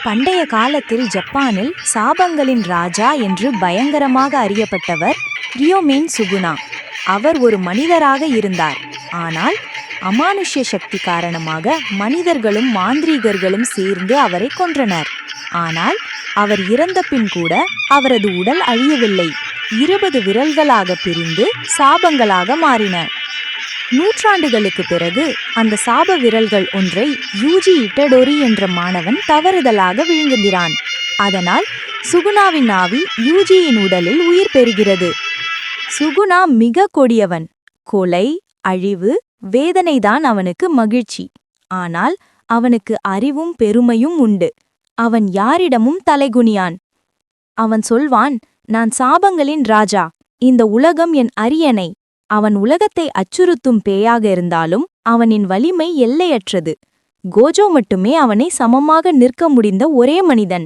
பண்டைய காலத்தில் ஜப்பானில் சாபங்களின் ராஜா என்று பயங்கரமாக அறியப்பட்டவர் ரியோமேன் சுகுனா. அவர் ஒரு மனிதராக இருந்தார். ஆனால் அமானுஷ்ய சக்தி காரணமாக மனிதர்களும் மாந்திரீகர்களும் சேர்ந்து அவரை கொன்றனர். ஆனால் அவர் இறந்த பின் கூட அவரது உடல் அழியவில்லை. 20 விரல்களாக பிரிந்து சாபங்களாக மாறின. நூற்றாண்டுகளுக்கு பிறகு அந்த சாப விரல்கள் ஒன்றை யூஜி இட்டடோரி என்ற மாணவன் தவறுதலாக விழுங்குகிறான். அதனால் சுகுணாவின் ஆவி யூஜியின் உடலில் உயிர் பெறுகிறது. சுகுணா மிக கொடியவன். கொலை, அழிவு, வேதனைதான் அவனுக்கு மகிழ்ச்சி. ஆனால் அவனுக்கு அறிவும் பெருமையும் உண்டு. அவன் யாரிடமும் தலைகுனியான். அவன் சொல்வான், நான் சாபங்களின் ராஜா, இந்த உலகம் என் அரியணை. அவன் உலகத்தை அச்சுறுத்தும் பேயாக இருந்தாலும் அவனின் வலிமை எல்லையற்றது. கோஜோ மட்டுமே அவனை சமமாக நிற்க முடிந்த ஒரே மனிதன்.